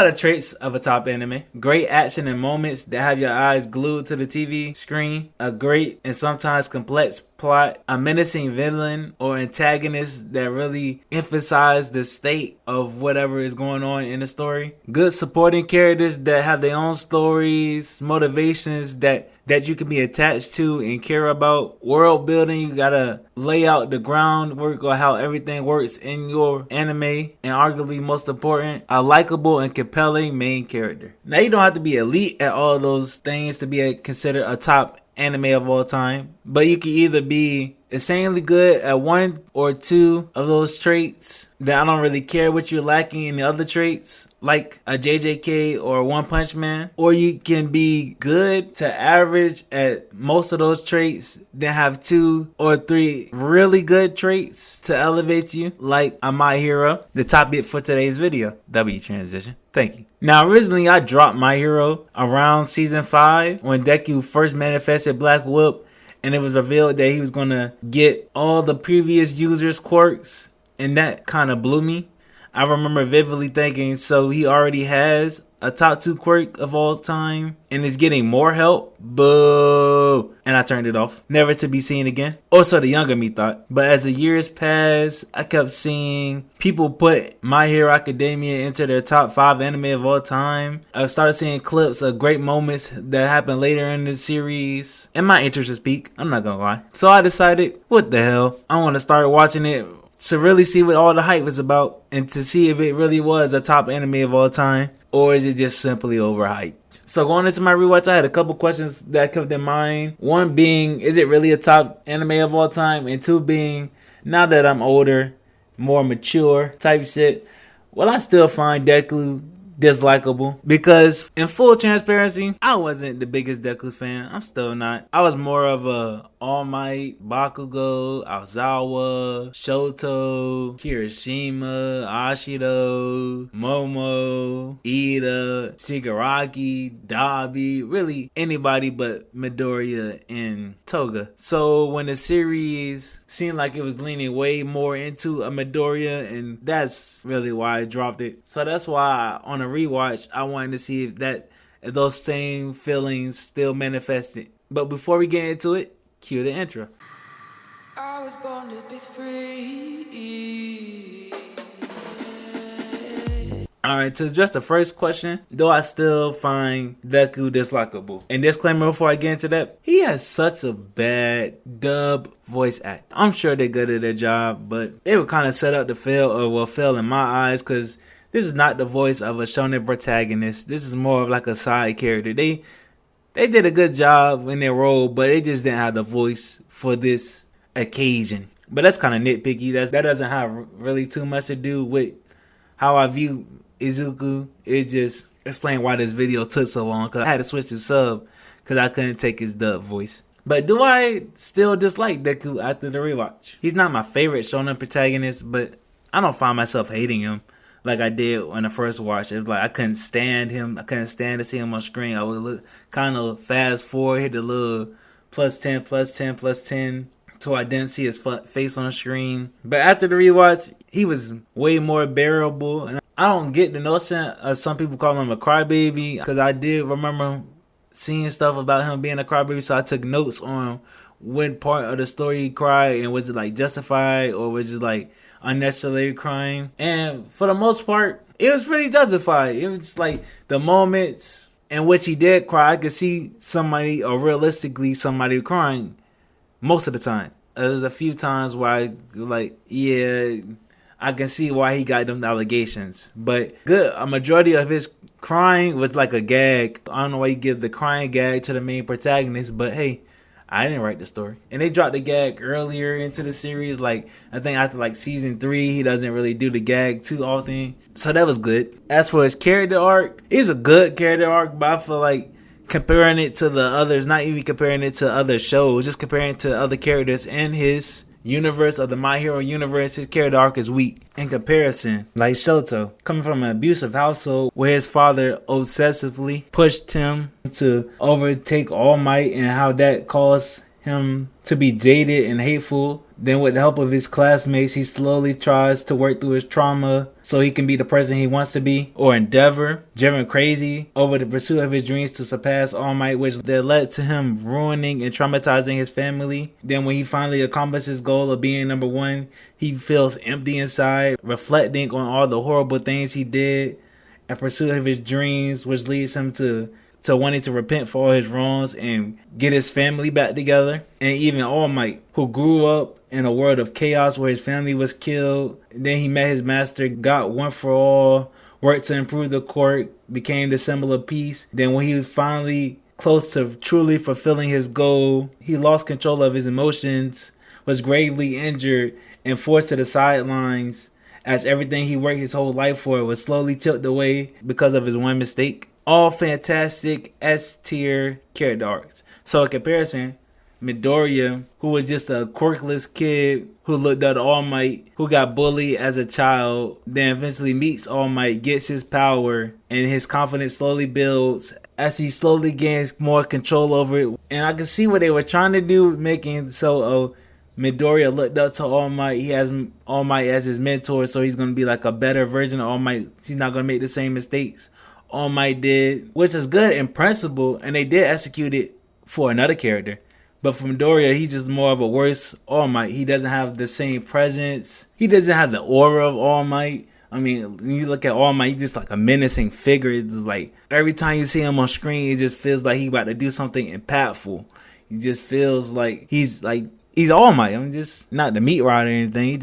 got the traits of a top anime. Great action and moments that have your eyes glued to the TV screen. A great and sometimes complex plot. A menacing villain or antagonist that really emphasize the state of whatever is going on in the story. Good supporting characters that have their own stories, motivations that you can be attached to and care about. World building, you gotta lay out the groundwork or how everything works in your anime. And arguably most important, a likable and compelling main character. Now you don't have to be elite at all those things to be considered a top anime of all time, but you can either be insanely good at one or two of those traits that I don't really care what you're lacking in the other traits, like a JJK or One Punch Man, or you can be good to average at most of those traits, then have 2 or 3 really good traits to elevate you, like a My Hero. The top bit for today's video. W transition. Thank you. Now, originally I dropped My Hero around season 5 when Deku first manifested Black Whoop, and it was revealed that he was going to get all the previous users' quirks, and that kind of blew me. I remember vividly thinking, so he already has a top 2 quirk of all time and is getting more help? Boo! And I turned it off. Never to be seen again. Or so the younger me thought. But as the years passed, I kept seeing people put My Hero Academia into their top 5 anime of all time. I started seeing clips of great moments that happened later in the series. And my interest was peaked. I'm not gonna lie. So I decided, what the hell? I want to start watching it to really see what all the hype was about and to see if it really was a top anime of all time, or is it just simply overhyped. So going into my rewatch, I had a couple questions that I kept in mind. One being, is it really a top anime of all time? And 2 being, now that I'm older, more mature type shit, will I still find Deku dislikable? Because in full transparency, I wasn't the biggest Deku fan. I'm still not. I was more of a All Might, Bakugo, Aizawa, Shoto, Kirishima, Ashido, Momo, Ida, Shigaraki, Dabi, really anybody but Midoriya and Toga. So when the series seemed like it was leaning way more into a Midoriya, and that's really why I dropped it. So that's why on a rewatch, I wanted to see if those same feelings still manifested. But before we get into it, cue the intro. I was born to be free. Alright, to address the first question, do I still find Deku dislikable? And disclaimer before I get into that, he has such a bad dub voice act. I'm sure they're good at their job, but it would kind of set up to fail, or will fail in my eyes, because this is not the voice of a shonen protagonist. This is more of like a side character. They did a good job in their role, but they just didn't have the voice for this occasion. But that's kind of nitpicky. That doesn't have really too much to do with how I view Izuku. It just explain why this video took so long, because I had to switch to sub because I couldn't take his dub voice. But do I still dislike Deku after the rewatch? He's not my favorite shonen protagonist, but I don't find myself hating him like I did when I first watched it. It was like I couldn't stand him. I couldn't stand to see him on screen. I would look kind of fast forward, hit the little +10, +10, +10 till I didn't see his face on screen. But after the rewatch, he was way more bearable. And I don't get the notion of some people call him a crybaby, because I did remember seeing stuff about him being a crybaby, so I took notes on what part of the story he cried, and was it like justified or was it like unnecessarily crying. And for the most part, it was pretty justified. It was like the moments in which he did cry, I could see somebody, or realistically somebody, crying most of the time. There was a few times where I like, yeah, I can see why he got them allegations. But a majority of his crying was like a gag. I don't know why you give the crying gag to the main protagonist, but hey, I didn't write the story. And they dropped the gag earlier into the series. Like, I think after like season 3, he doesn't really do the gag too often. So that was good. As for his character arc, it's a good character arc, but I feel like comparing it to the others, not even comparing it to other shows, just comparing it to other characters in his universe of the My Hero universe, his character arc is weak in comparison. Like Shoto, coming from an abusive household where his father obsessively pushed him to overtake All Might, and how that caused him to be jaded and hateful Then with the help of his classmates, he slowly tries to work through his trauma so he can be the person he wants to be, or endeavor, driven crazy over the pursuit of his dreams to surpass All Might, which that led to him ruining and traumatizing his family. Then when he finally accomplishes his goal of being number one, he feels empty inside, reflecting on all the horrible things he did in pursuit of his dreams, which leads him to wanting to repent for all his wrongs and get his family back together. And even All Might, who grew up in a world of chaos where his family was killed. Then he met his master, got one for all, worked to improve the court, became the symbol of peace. Then when he was finally close to truly fulfilling his goal, he lost control of his emotions, was gravely injured, and forced to the sidelines as everything he worked his whole life for was slowly tipped away because of his one mistake. All fantastic S-tier character arcs. So in comparison, Midoriya, who was just a quirkless kid who looked up to All Might, who got bullied as a child, then eventually meets All Might, gets his power, and his confidence slowly builds as he slowly gains more control over it. And I can see what they were trying to do, making so Midoriya looked up to All Might. He has All Might as his mentor, so he's going to be like a better version of All Might. He's not going to make the same mistakes All Might did, which is good in principle, and they did execute it for another character. But for Midoriya, he's just more of a worse All Might. He doesn't have the same presence. He doesn't have the aura of All Might. I mean, when you look at All Might, he's just like a menacing figure. It's like every time you see him on screen, it just feels like he's about to do something impactful. He just feels like he's All Might. I mean, just not the meat rod or anything.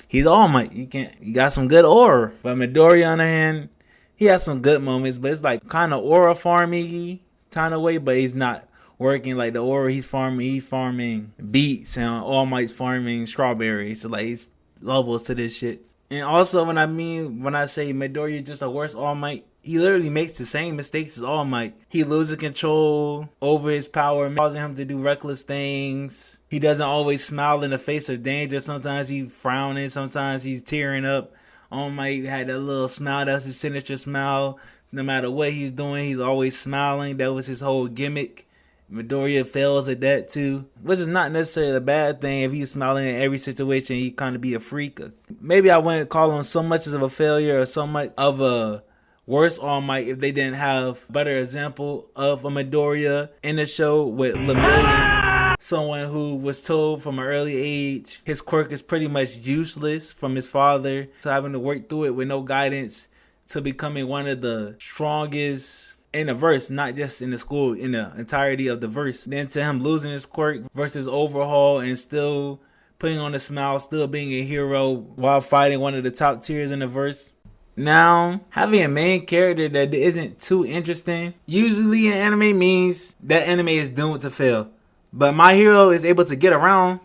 He's All Might. He got some good aura. But Midoriya, on the hand, he has some good moments, but it's like kind of aura farmy kind of way, but he's not working like the aura. He's farming beets, and All Might's farming strawberries. So like it's levels to this shit. And also when I say Midoriya just a worse All Might, he literally makes the same mistakes as All Might. He loses control over his power, causing him to do reckless things. He doesn't always smile in the face of danger. Sometimes he's frowning, sometimes he's tearing up. All Might had that little smile, that's his signature smile. No matter what he's doing, he's always smiling. That was his whole gimmick. Midoriya fails at that too, which is not necessarily a bad thing. If he's smiling in every situation, he kind of be a freak. Maybe I wouldn't call him so much of a failure or so much of a worse All Might if they didn't have a better example of a Midoriya in the show with Lemillion. Someone who was told from an early age his quirk is pretty much useless from his father, to having to work through it with no guidance, to becoming one of the strongest in the verse, not just in the school, in the entirety of the verse. Then to him losing his quirk versus Overhaul and still putting on a smile, still being a hero while fighting one of the top tiers in the verse. Now, having a main character that isn't too interesting usually in anime means that anime is doomed to fail. But My Hero is able to get around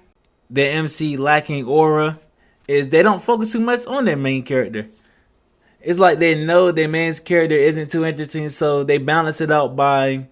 the MC lacking aura is they don't focus too much on their main character. It's like they know their main character isn't too interesting, so they balance it out by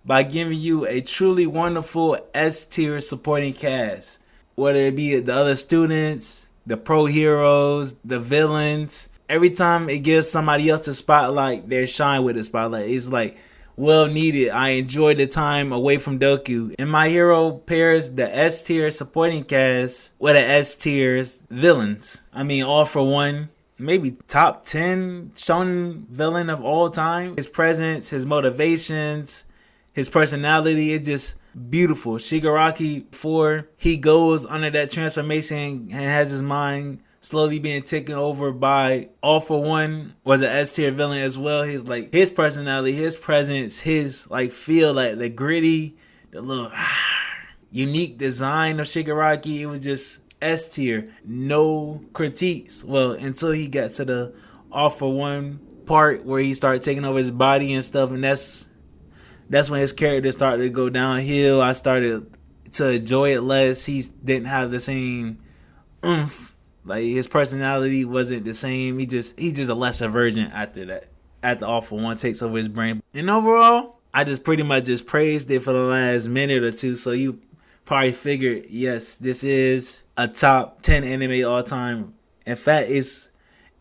giving you a truly wonderful S-tier supporting cast. Whether it be the other students, the pro heroes, the villains. Every time it gives somebody else a spotlight, they shine with the spotlight. It's like well needed. I enjoyed the time away from Doku. And My Hero pairs the S-tier supporting cast with the S-tier villains. I mean, All For One, maybe top 10 shonen villain of all time. His presence, his motivations, his personality, it's just beautiful. Shigaraki, before he goes under that transformation and has his mind slowly being taken over by All For One, was an S-tier villain as well. His personality, his presence, his feel, like the gritty, the little unique design of Shigaraki. It was just S-tier. No critiques. Well, until he got to the All For One part where he started taking over his body and stuff, and that's when his character started to go downhill. I started to enjoy it less. He didn't have the same oomph. Like his personality wasn't the same. He just a lesser version after that. After All For One takes over his brain. And overall, I just pretty much just praised it for the last minute or two. So you probably figured, yes, this is a top 10 anime all time. In fact, it's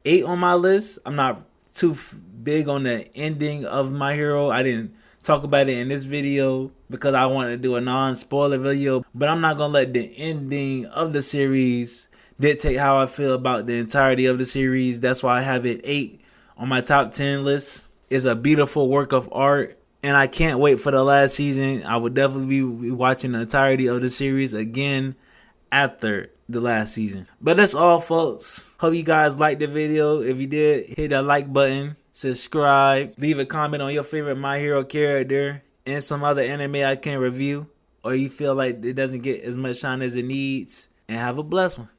8 on my list. I'm not too big on the ending of My Hero. I didn't talk about it in this video because I want to do a non-spoiler video, but I'm not going to let the ending of the series dictate how I feel about the entirety of the series. That's why I have it 8 on my top 10 list. It's a beautiful work of art, and I can't wait for the last season. I would definitely be watching the entirety of the series again after the last season. But that's all, folks. Hope you guys liked the video. If you did, hit that like button, subscribe, leave a comment on your favorite My Hero character and some other anime I can review, or you feel like it doesn't get as much shine as it needs, and have a blessed one.